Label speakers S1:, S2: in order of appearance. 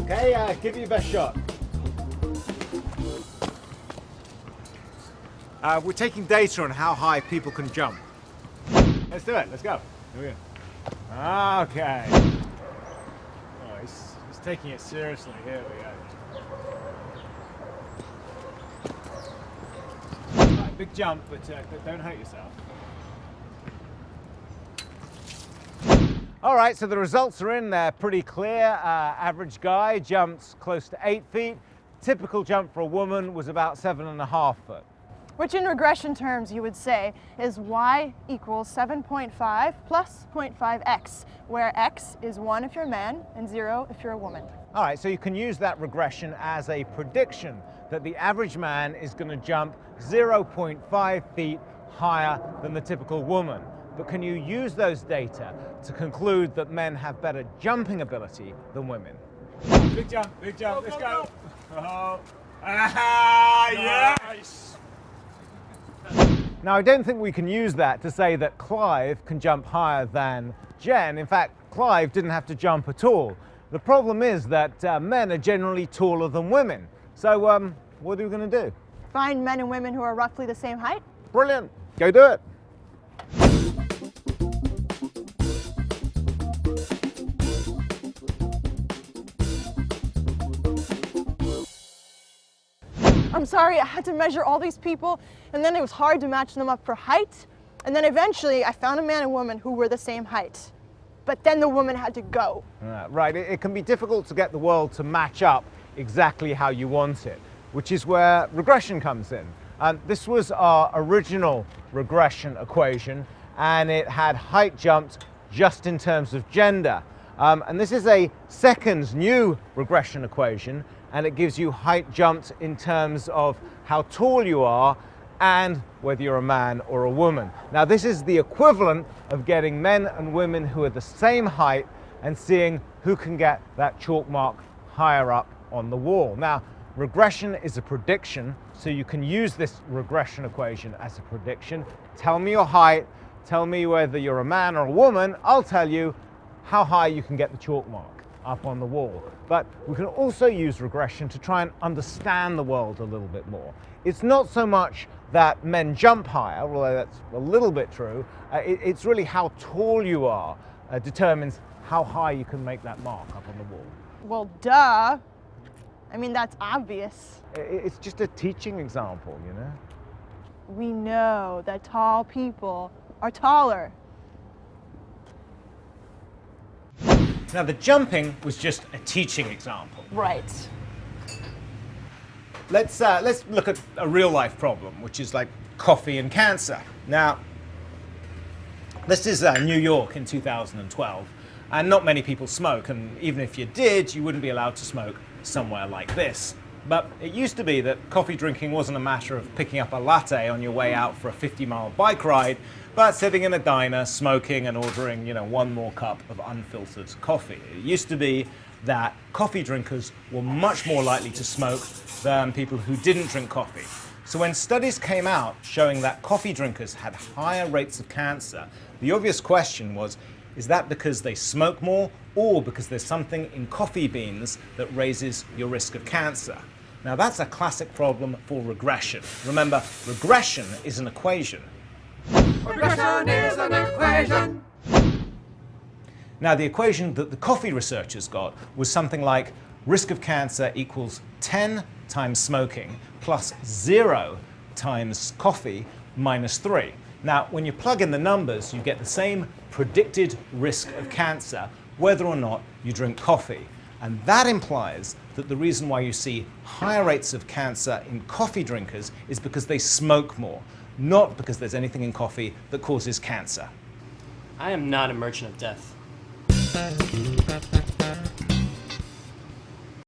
S1: Okay, give it your best shot. We're taking data on how high people can jump. Let's do it. Let's go. Here we go. Okay. Oh, he's taking it seriously. Here we go. Right, big jump, but don't hurt yourself. All right, so the results are in there, pretty clear. Average guy jumps close to 8 feet. Typical jump for a woman was about 7.5 foot.
S2: Which in regression terms you would say is y equals 7.5 plus 0.5x, where x is 1 if you're a man and 0 if you're a woman.
S1: All right, so you can use that regression as a prediction that the average man is going to jump 0.5 feet higher than the typical woman. But can you use those data to conclude that men have better jumping ability than women? Big jump, let's go. Oh. Yes! Now, I don't think we can use that to say that Clive can jump higher than Jen. In fact, Clive didn't have to jump at all. The problem is that men are generally taller than women. So what are we going to do?
S2: Find men and women who are roughly the same height?
S1: Brilliant. Go do it.
S2: I'm sorry, I had to measure all these people, and then it was hard to match them up for height. And then eventually I found a man and woman who were the same height. But then the woman had to go.
S1: Right, it can be difficult to get the world to match up exactly how you want it, which is where regression comes in. This was our original regression equation, and it had height jumped just in terms of gender. And this is a second new regression equation, and it gives you height jumped in terms of how tall you are and whether you're a man or a woman. Now, this is the equivalent of getting men and women who are the same height and seeing who can get that chalk mark higher up on the wall. Now, regression is a prediction, so you can use this regression equation as a prediction. Tell me your height, tell me whether you're a man or a woman, I'll tell you how high you can get the chalk mark up on the wall. But we can also use regression to try and understand the world a little bit more. It's not so much that men jump higher, although that's a little bit true. It's really how tall you are determines how high you can make that mark up on the wall.
S2: Well, duh. I mean, that's obvious.
S1: It's just a teaching example, you know?
S2: We know that tall people are taller.
S1: Now, the jumping was just a teaching example.
S2: Right.
S1: Let's look at a real life problem, which is like coffee and cancer. Now, this is New York in 2012, and not many people smoke, and even if you did, you wouldn't be allowed to smoke somewhere like this. But it used to be that coffee drinking wasn't a matter of picking up a latte on your way out for a 50-mile bike ride, but sitting in a diner, smoking and ordering, one more cup of unfiltered coffee. It used to be that coffee drinkers were much more likely to smoke than people who didn't drink coffee. So when studies came out showing that coffee drinkers had higher rates of cancer, the obvious question was, is that because they smoke more or because there's something in coffee beans that raises your risk of cancer? Now, that's a classic problem for regression. Remember, regression is an equation.
S3: Regression is an equation.
S1: Now, the equation that the coffee researchers got was something like risk of cancer equals 10 times smoking plus 0 times coffee minus 3. Now, when you plug in the numbers, you get the same predicted risk of cancer whether or not you drink coffee. And that implies that the reason why you see higher rates of cancer in coffee drinkers is because they smoke more, not because there's anything in coffee that causes cancer.
S4: I am not a merchant of death.